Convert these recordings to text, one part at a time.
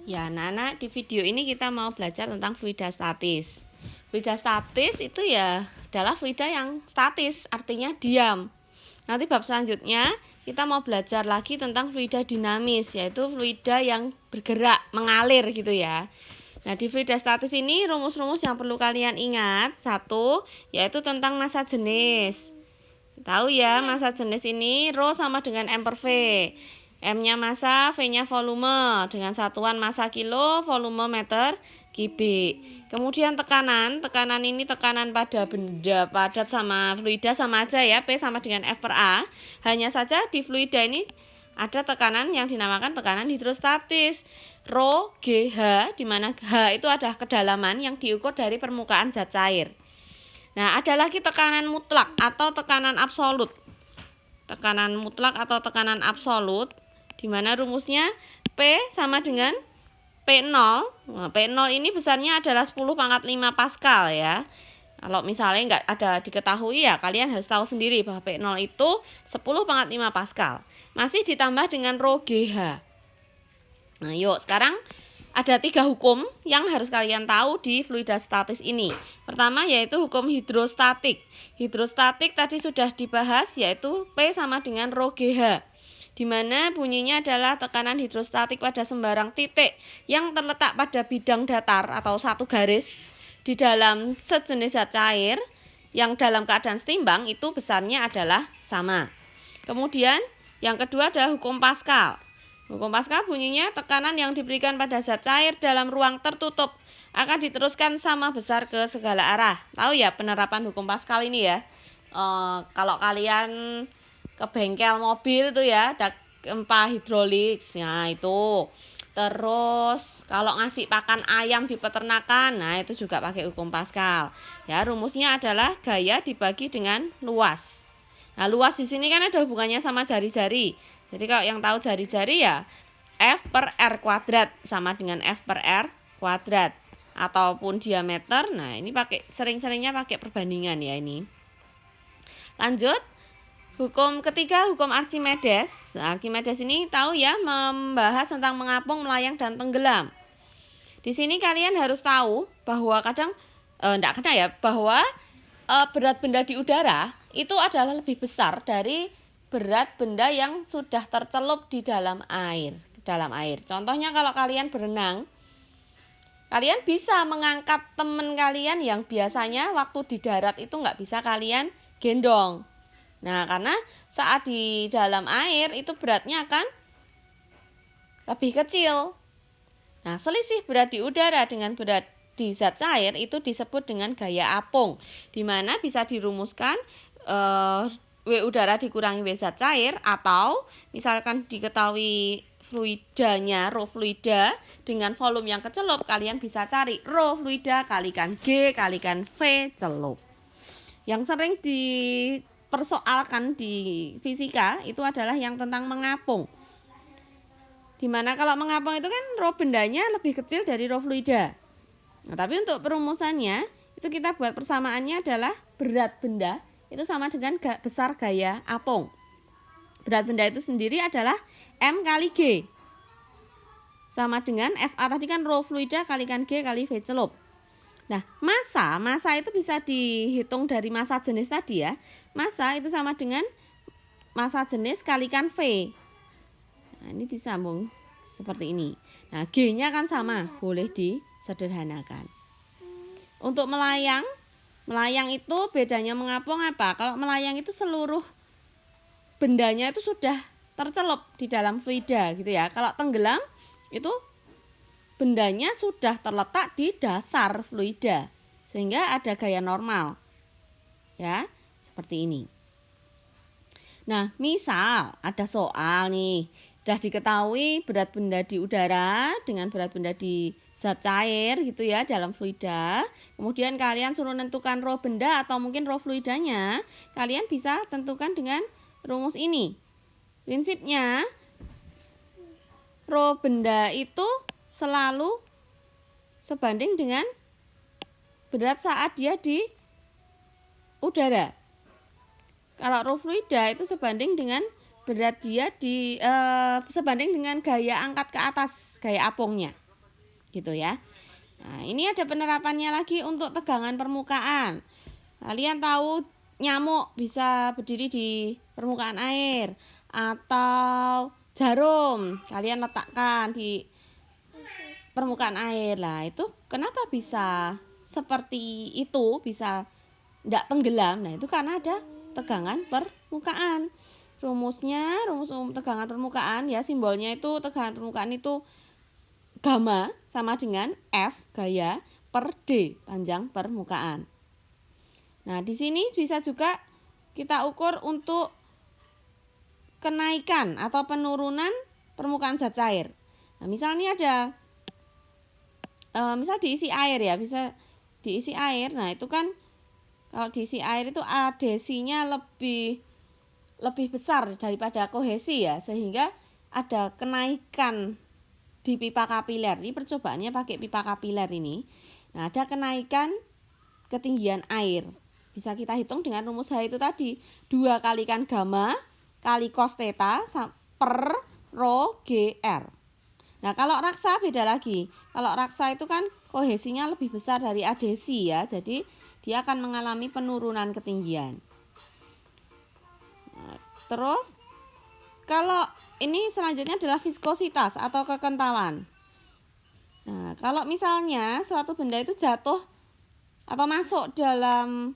Ya, anak-anak, di video ini kita mau belajar tentang fluida statis. Fluida statis itu ya adalah fluida yang statis, artinya diam. Nanti bab selanjutnya kita mau belajar lagi tentang fluida dinamis, yaitu fluida yang bergerak, mengalir gitu ya. Nah, di fluida statis ini rumus-rumus yang perlu kalian ingat. Satu, yaitu tentang massa jenis. Tahu ya, massa jenis ini Rho sama dengan M per V. M-nya massa, V-nya volume dengan satuan massa kilo, volume meter kubik. Kemudian tekanan ini tekanan pada benda padat sama fluida sama aja ya, P sama dengan F per A. Hanya saja di fluida ini ada tekanan yang dinamakan tekanan hidrostatis. Rho GH, di mana H itu adalah kedalaman yang diukur dari permukaan zat cair. Nah, ada lagi tekanan mutlak atau tekanan absolut. Tekanan mutlak atau tekanan absolut, di mana rumusnya P sama dengan P0. Nah, P0 ini besarnya adalah 10 pangkat 5 Pascal ya. Kalau misalnya nggak ada diketahui ya, kalian harus tahu sendiri bahwa P0 itu 10 pangkat 5 Pascal. Masih ditambah dengan Rho GH. Nah, yuk sekarang ada 3 hukum yang harus kalian tahu di fluida statis ini. Pertama yaitu hukum hidrostatik. Hidrostatik tadi sudah dibahas, yaitu P sama dengan Rho GH, di mana bunyinya adalah tekanan hidrostatik pada sembarang titik yang terletak pada bidang datar atau satu garis di dalam sejenis zat cair yang dalam keadaan setimbang itu besarnya adalah sama. Kemudian yang kedua adalah hukum Pascal. Hukum Pascal bunyinya tekanan yang diberikan pada zat cair dalam ruang tertutup akan diteruskan sama besar ke segala arah. Tahu ya penerapan hukum Pascal ini ya. Kalau kalian ke bengkel mobil tuh ya, ada gempa hidrolik, nah itu. Terus kalau ngasih pakan ayam di peternakan, nah itu juga pakai hukum Pascal. Ya, rumusnya adalah gaya dibagi dengan luas. Nah, luas di sini kan ada hubungannya sama jari-jari. Jadi kalau yang tahu jari-jari ya F per R kuadrat sama dengan F per R kuadrat. Ataupun diameter, nah ini sering-seringnya pakai perbandingan ya ini. Lanjut. Hukum ketiga, hukum Archimedes. Archimedes ini tahu ya, membahas tentang mengapung, melayang, dan tenggelam. Di sini kalian harus tahu bahwa bahwa berat benda di udara itu adalah lebih besar dari berat benda yang sudah tercelup di dalam air. Contohnya kalau kalian berenang, kalian bisa mengangkat teman kalian yang biasanya waktu di darat itu nggak bisa kalian gendong. Nah, karena saat di dalam air itu beratnya akan lebih kecil. Nah, selisih berat di udara dengan berat di zat cair itu disebut dengan gaya apung, di mana bisa dirumuskan W udara dikurangi W zat cair, atau misalkan diketahui fluidanya Rho fluida dengan volume yang kecelup, kalian bisa cari Rho fluida kalikan G kalikan V celup. Yang sering dipersoalkan di fisika itu adalah yang tentang mengapung. Dimana kalau mengapung itu kan Rho bendanya lebih kecil dari Rho fluida. Nah, tapi untuk perumusannya itu kita buat persamaannya adalah berat benda itu sama dengan besar gaya apung. Berat benda itu sendiri adalah M kali G sama dengan FA tadi kan Rho fluida kalikan G kali V celup. Nah, massa itu bisa dihitung dari massa jenis tadi ya. Massa itu sama dengan massa jenis kalikan V. Nah, ini disambung seperti ini. Nah, G-nya kan sama, boleh disederhanakan. Untuk melayang itu bedanya mengapung apa? Kalau melayang itu seluruh bendanya itu sudah tercelup di dalam fluida gitu ya. Kalau tenggelam itu bendanya sudah terletak di dasar fluida sehingga ada gaya normal. Ya, seperti ini. Nah, misal ada soal nih, sudah diketahui berat benda di udara dengan berat benda di zat cair gitu ya dalam fluida. Kemudian kalian suruh tentukan Rho benda atau mungkin Rho fluidanya, kalian bisa tentukan dengan rumus ini. Prinsipnya Rho benda itu selalu sebanding dengan berat saat dia di udara. Kalau Rho fluida itu sebanding dengan berat dia sebanding dengan gaya angkat ke atas, gaya apungnya. gitu ya. Nah, ini ada penerapannya lagi untuk tegangan permukaan. Kalian tahu nyamuk bisa berdiri di permukaan air, atau jarum kalian letakkan di permukaan air. Lah, itu kenapa bisa seperti itu, bisa tidak tenggelam? Nah, itu karena ada tegangan permukaan. Rumus tegangan permukaan ya, simbolnya itu tegangan permukaan itu gamma sama dengan F gaya per D panjang permukaan. Nah, di sini bisa juga kita ukur untuk kenaikan atau penurunan permukaan zat cair. Nah, misalnya ada misal diisi air ya, bisa diisi air. Nah, itu kan kalau diisi air itu adhesinya lebih besar daripada kohesi ya, sehingga ada kenaikan di pipa kapiler. Ini percobaannya pakai pipa kapiler ini. Nah, ada kenaikan ketinggian air. Bisa kita hitung dengan rumus H itu tadi. 2 kalikan gamma kali cos theta per rho GR. Nah, kalau raksa beda lagi. Kalau raksa itu kan kohesinya lebih besar dari adhesi ya. Jadi dia akan mengalami penurunan ketinggian. Nah, terus kalau ini selanjutnya adalah viskositas atau kekentalan. Nah, kalau misalnya suatu benda itu jatuh atau masuk dalam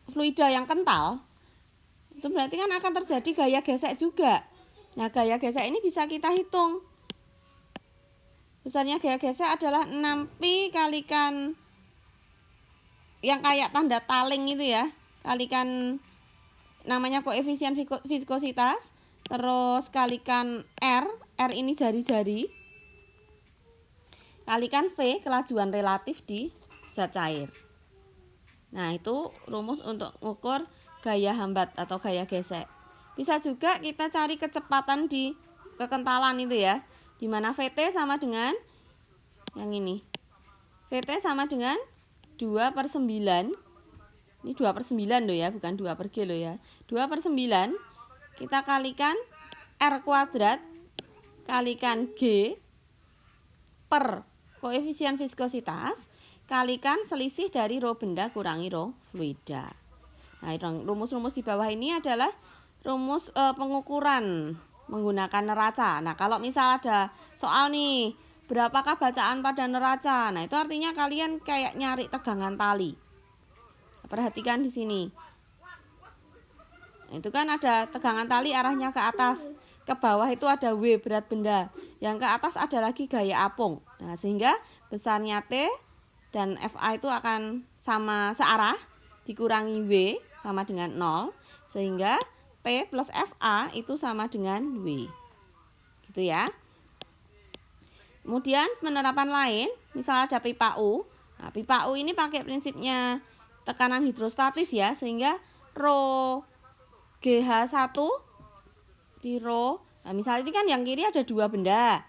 fluida yang kental, itu berarti kan akan terjadi gaya gesek juga. Nah, gaya gesek ini bisa kita hitung. Besarnya gaya gesek adalah 6pi kalikan yang kayak tanda taling itu ya, kalikan namanya koefisien viskositas, terus kalikan R ini jari-jari, kalikan V kelajuan relatif di zat cair. Nah, itu rumus untuk mengukur gaya hambat atau gaya gesek. Bisa juga kita cari kecepatan di kekentalan itu ya, dimana VT sama dengan yang ini. VT sama dengan 2/9. Ini 2/9 loh ya, bukan 2/G loh ya. 2/9 kita kalikan R kuadrat kalikan G per koefisien viskositas kalikan selisih dari rho benda kurangi rho fluida. Nah, rumus-rumus di bawah ini adalah rumus pengukuran menggunakan neraca. Nah, kalau misal ada soal nih, berapakah bacaan pada neraca? Nah, itu artinya kalian kayak nyari tegangan tali. Perhatikan di sini. Nah, itu kan ada tegangan tali arahnya ke atas. Ke bawah itu ada W berat benda. Yang ke atas ada lagi gaya apung. Nah, sehingga besarnya T dan FA itu akan sama searah, dikurangi W sama dengan 0, sehingga T plus FA itu sama dengan W. Gitu ya. Kemudian penerapan lain, misal ada pipa U. Nah, pipa U ini pakai prinsipnya tekanan hidrostatis ya, sehingga rho GH1 di rho. Nah, misalnya ini kan yang kiri ada 2 benda.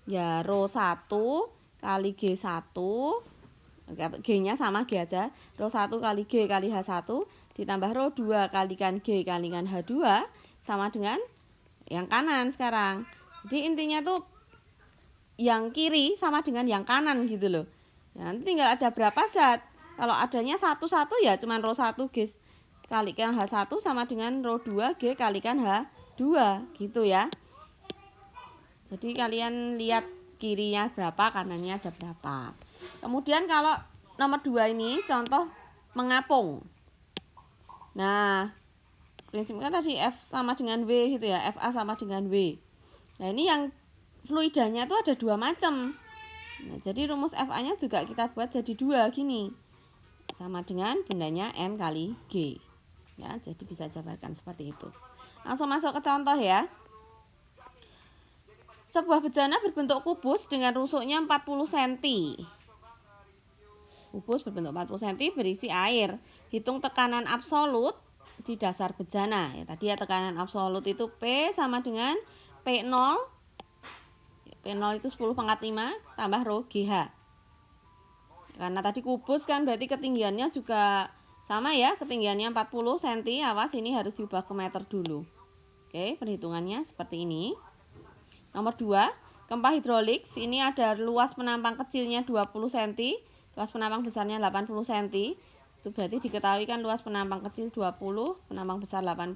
Ya, rho 1 kali G1, G-nya sama G aja. Rho 1 kali G kali H1 ditambah rho 2 kalikan G kalikan H2 sama dengan yang kanan sekarang. Jadi intinya tuh yang kiri sama dengan yang kanan gitu loh. Nah, nanti tinggal ada berapa zat. Kalau adanya satu-satu ya cuman rho 1 G kalikan H1 sama dengan rho 2 G kalikan H2 gitu ya. Jadi kalian lihat kirinya berapa, kanannya ada berapa. Kemudian kalau nomor 2 ini contoh mengapung. Nah, prinsipnya tadi F sama dengan W gitu ya, FA sama dengan W. Nah, ini yang fluidanya tuh ada 2 macam. Nah, jadi rumus FA-nya juga kita buat jadi 2 gini. Sama dengan bendanya M kali G. Ya, jadi bisa jabarkan seperti itu. Langsung masuk ke contoh ya. Sebuah bejana berbentuk kubus dengan rusuknya 40 cm. Kubus berbentuk 40 cm berisi air. Hitung tekanan absolut di dasar bejana. Ya, tadi ya tekanan absolut itu P sama dengan P0. P0 itu 10 pangkat 5 tambah rho GH. Karena tadi kubus kan berarti ketinggiannya juga sama ya, ketinggiannya 40 cm. Awas, ini harus diubah ke meter dulu. Oke, perhitungannya seperti ini. Nomor 2, Gempa hidrolik, ini ada luas penampang kecilnya 20 cm, luas penampang besarnya 80 cm. Itu berarti diketahui kan luas penampang kecil 20, penampang besar 80.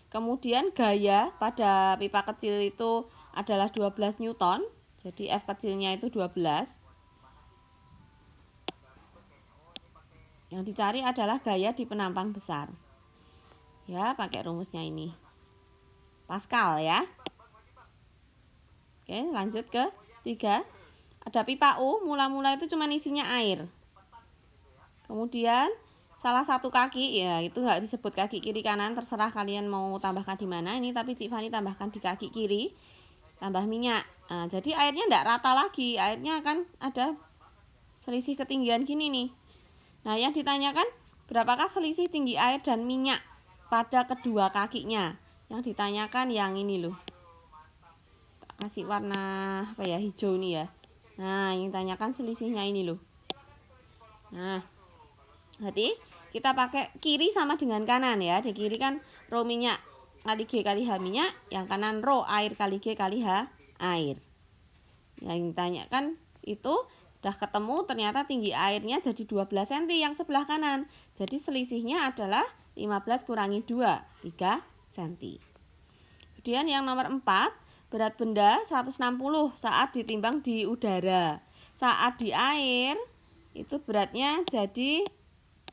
Kemudian gaya pada pipa kecil itu adalah 12 Newton. Jadi F kecilnya itu 12. Yang dicari adalah gaya di penampang besar. Ya, pakai rumusnya ini. Pascal ya. Oke, lanjut ke 3. Ada pipa U, mula-mula itu cuma isinya air. Kemudian salah satu kaki, ya itu nggak disebut kaki kiri kanan, terserah kalian mau tambahkan di mana. Ini tapi Cik Fani tambahkan di kaki kiri, tambah minyak. Nah, jadi airnya nggak rata lagi, airnya kan ada selisih ketinggian gini nih. Nah, yang ditanyakan berapakah selisih tinggi air dan minyak pada kedua kakinya. Yang ditanyakan yang ini loh. Kasih warna apa ya, hijau ini ya. Nah, yang ditanyakan selisihnya ini loh. Nah, berarti kita pakai kiri sama dengan kanan ya. Di kiri kan rho minyak kali G kali H minyak, yang kanan rho air kali G kali H air. Yang ditanyakan itu udah ketemu, ternyata tinggi airnya jadi 12 cm yang sebelah kanan. Jadi selisihnya adalah 15 kurangi 2, 3 cm. Kemudian yang nomor 4, berat benda 160 saat ditimbang di udara. Saat di air itu beratnya jadi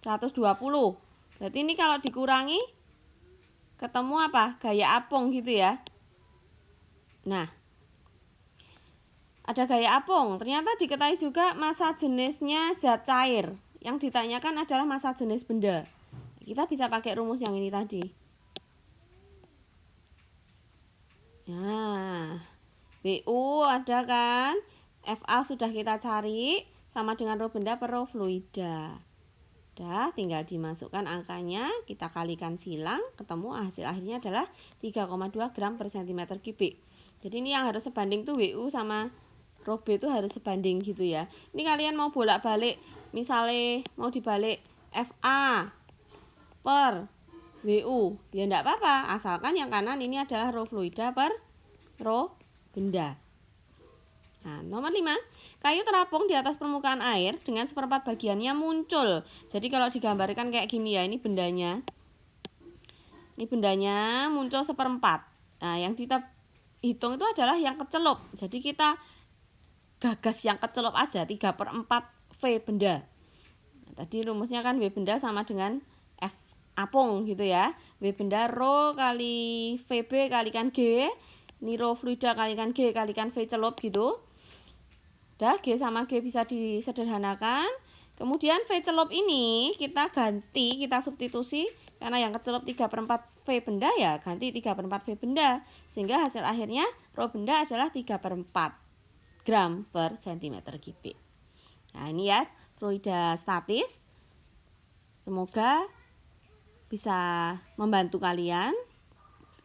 120. Berarti ini kalau dikurangi ketemu apa? Gaya apung gitu ya. Nah, ada gaya apung. Ternyata diketahui juga massa jenisnya zat cair. Yang ditanyakan adalah massa jenis benda. Kita bisa pakai rumus yang ini tadi. Nah, WU ada kan? FA sudah kita cari, sama dengan rho benda per rho fluida. Udah, tinggal dimasukkan angkanya, kita kalikan silang, ketemu hasil akhirnya adalah 3,2 gram per cm kubik. Jadi ini yang harus sebanding tuh WU sama rho B itu harus sebanding gitu ya. Ini kalian mau bolak-balik, misalnya mau dibalik FA per WU, ya enggak apa-apa, asalkan yang kanan ini adalah rho fluida per rho benda. Nah, nomor 5, kayu terapung di atas permukaan air dengan seperempat bagiannya muncul. Jadi kalau digambarkan kayak gini ya, ini bendanya. Ini bendanya muncul seperempat. Nah, yang kita hitung itu adalah yang kecelup. Jadi kita gagas yang kecelup aja, 3/4 V benda. Nah, tadi rumusnya kan W benda sama dengan F apung gitu ya. W benda rho kali VB kalikan G. Ini rho fluida kalikan G kalikan V celup gitu. Udah, G sama G bisa disederhanakan. Kemudian V celup ini kita ganti, kita substitusi. Karena yang kecelup 3/4 V benda ya, ganti 3/4 V benda. Sehingga hasil akhirnya rho benda adalah 3/4 gram per cm kubik. Nah, ini ya fluida statis. Semoga bisa membantu kalian.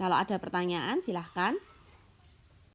Kalau ada pertanyaan silahkan.